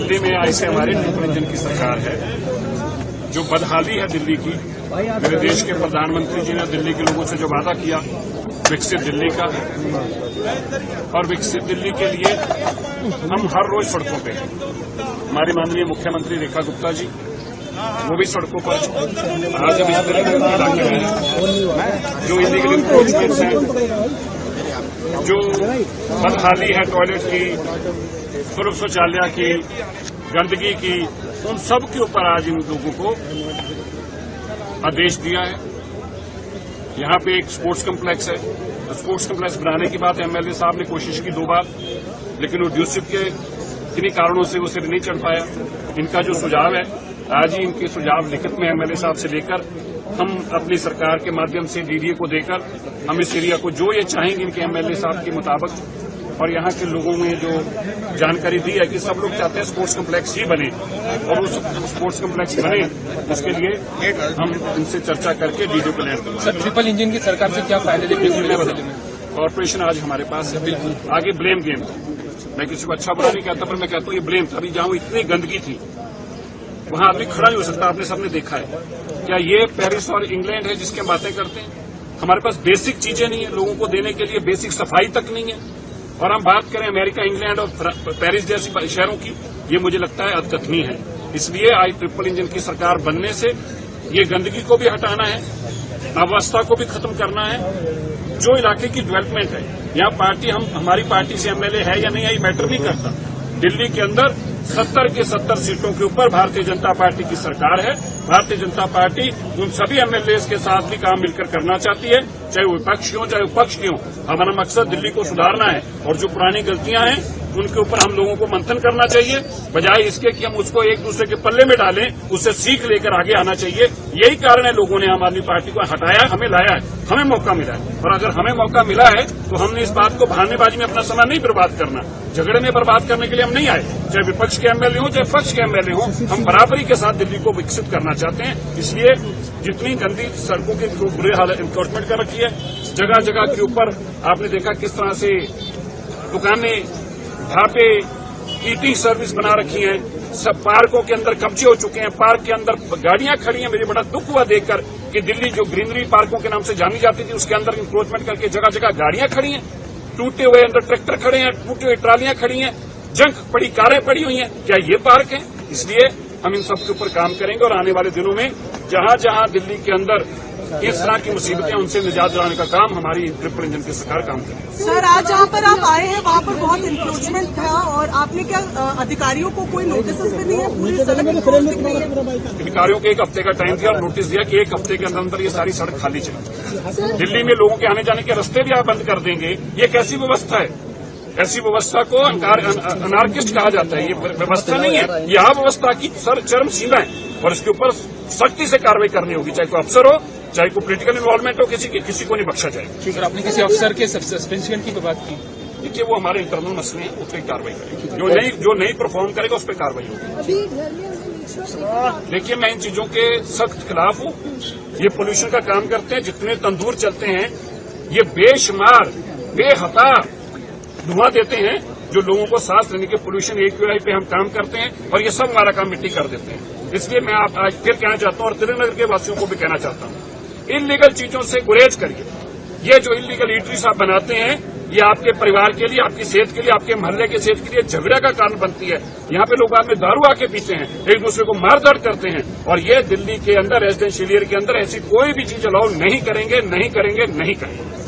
दिल्ली में ऐसे हमारे ट्रिपल इंजन की सरकार है। जो बदहाली है दिल्ली की, मेरे देश के प्रधानमंत्री जी ने दिल्ली के लोगों से जो वादा किया विकसित दिल्ली का, और विकसित दिल्ली के लिए हम हर रोज सड़कों पे हैं। हमारी माननीय मुख्यमंत्री रेखा गुप्ता जी वो भी सड़कों पर आज हम इस तरह के इलाके हैं जो इलीगल इंक्रोचमेंट्स हैं, जो बदहाली है टॉयलेट की, पूर्व शौचालय की, गंदगी की, उन सब के ऊपर आज इन लोगों को आदेश दिया है। यहां पे एक स्पोर्ट्स कम्प्लेक्स है, स्पोर्ट्स कम्प्लेक्स बनाने की बात एमएलए साहब ने कोशिश की 2 बार, लेकिन वो ड्यूसिप के किन्हीं कारणों से वो सिर नहीं चढ़ पाया। इनका जो सुझाव है आज ही इनके सुझाव लिखित में एमएलए साहब से लेकर हम अपनी सरकार के माध्यम से डीडीए को देकर हम इस एरिया को जो ये चाहेंगे इनके एमएलए साहब के मुताबिक, और यहाँ के लोगों में जो जानकारी दी है कि सब लोग चाहते हैं स्पोर्ट्स कम्प्लेक्स ही बने, और उस स्पोर्ट्स कम्प्लेक्स बने उसके लिए हम इनसे चर्चा करके डीडीए को लैंड करेंगे। सर, ट्रिपल इंजन की सरकार से क्या फायदे देखने को मिले? कॉर्पोरेशन आज हमारे पास है, बिल्कुल आगे ब्लेम गेम। मैं किसी को अच्छा बुरा नहीं कहता, पर मैं कहता हूँ ये ब्लेम। अभी जहां इतनी गंदगी थी वहां आदमी खड़ा नहीं हो सकता, आपने सबने देखा है। क्या ये पेरिस और इंग्लैंड है जिसके बातें करते हैं? हमारे पास बेसिक चीजें नहीं है, लोगों को देने के लिए बेसिक सफाई तक नहीं है, और हम बात करें अमेरिका, इंग्लैंड और पेरिस जैसी शहरों की, ये मुझे लगता है अदकथनीय है। इसलिए आज ट्रिपल इंजन की सरकार बनने से ये गंदगी को भी हटाना है, अव्यवस्था को भी खत्म करना है। जो इलाके की डेवलपमेंट है, यहाँ पार्टी हमारी पार्टी से एमएलए है या नहीं है ये मैटर नहीं करता। दिल्ली के अंदर 70 के 70 सीटों के ऊपर भारतीय जनता पार्टी की सरकार है। भारतीय जनता पार्टी उन सभी एमएलए के साथ भी काम मिलकर करना चाहती है, चाहे वो विपक्ष की हो चाहे विपक्ष की हो। हमारा मकसद दिल्ली को सुधारना है, और जो पुरानी गलतियां हैं उनके ऊपर हम लोगों को मंथन करना चाहिए, बजाय इसके कि हम उसको एक दूसरे के पल्ले में डालें। उससे सीख लेकर आगे आना चाहिए। यही कारण है लोगों ने आम आदमी पार्टी को हटाया, हमें लाया है, हमें मौका मिला है। और अगर हमें मौका मिला है तो हमने इस बात को बहानेबाजी में अपना समय नहीं बर्बाद करना, झगड़े में बर्बाद करने के लिए हम नहीं आए। चाहे विपक्ष के एमएलए हो चाहे पक्ष के एमएलए हो, हम बराबरी के साथ दिल्ली को विकसित करना चाहते हैं। इसलिए जितनी गंदी सड़कों की बुरे हालत इंक्रोचमेंट कर रखी है, जगह जगह के ऊपर आपने देखा किस तरह से दुकानें, ढाबे, ईटिंग सर्विस बना रखी है, सब पार्कों के अंदर कब्जे हो चुके हैं, पार्क के अंदर गाड़ियां खड़ी हैं। मुझे बड़ा दुख हुआ देखकर कि दिल्ली जो ग्रीनरी पार्कों के नाम से जानी जाती थी उसके अंदर इंक्रोचमेंट करके जगह जगह गाड़ियां खड़ी हैं, टूटे हुए अंदर ट्रैक्टर खड़े हैं, टूटी हुई ट्रालियां खड़ी हैं, जंग पड़ी कारें पड़ी हुई हैं। क्या ये पार्क है? इसलिए हम इन सब के ऊपर काम करेंगे, और आने वाले दिनों में जहां जहां दिल्ली के अंदर इस तरह की मुसीबतें उनसे निजात दिलाने का काम हमारी ट्रिपल इंजन की सरकार काम करेगी। सर, आज जहाँ पर आप आए हैं वहाँ पर बहुत इंक्रोचमेंट था, और आपने क्या अधिकारियों को कोई नोटिस भी नहीं है? पूरी सड़क इंक्रोच दिख रही है। अधिकारियों को 1 हफ्ते का टाइम दिया और नोटिस दिया कि 1 हफ्ते के अंदर अंदर ये सारी सड़क खाली चाहिए। दिल्ली में लोगों के आने जाने के रास्ते भी आप बंद कर देंगे, ये कैसी व्यवस्था है? ऐसी व्यवस्था को अनार्किस्ट कहा जाता है। ये व्यवस्था नहीं है, यह व्यवस्था की चरम सीमा है, और इसके ऊपर सख्ती से कार्रवाई करनी होगी, चाहे कोई अफसर हो चाहे कोई पॉलिटिकल इन्वॉल्वमेंट हो, किसी को नहीं बख्शा जाएगा। ठीक है, आपने किसी अफसर के सस्पेंशन की बात की? देखिए, वो हमारे इंटरनल मसले हैं, उस पर कार्रवाई करेंगे। जो नहीं परफॉर्म करेगा उस पर कार्रवाई होगी। देखिए, मैं इन चीजों के सख्त खिलाफ हूँ। ये पोल्यूशन का काम करते हैं, जितने तंदूर चलते हैं ये बेशुमार बेहता धुआं देते हैं, जो लोगों को सांस लेने के पोल्यूशन AQI पे हम काम करते हैं, और ये सब हमारा काम मिट्टी कर देते हैं। इसलिए मैं आप आज फिर कहना चाहता हूँ, और त्रिनगर के वासियों को भी कहना चाहता हूँ, इलीगल चीजों से गुरेज करिए। ये जो इलीगल ईटरीज आप बनाते हैं, ये आपके परिवार के लिए, आपकी सेहत के लिए, आपके मोहल्ले की सेहत के लिए झगड़ा का कारण बनती है। यहाँ पे लोग बाद में दारू आके पीते हैं, एक दूसरे को मारधाड़ करते हैं, और ये दिल्ली के अंदर रेजिडेंशियल एरिया के अंदर ऐसी कोई भी चीज अलाउ नहीं करेंगे, नहीं करेंगे, नहीं करेंगे।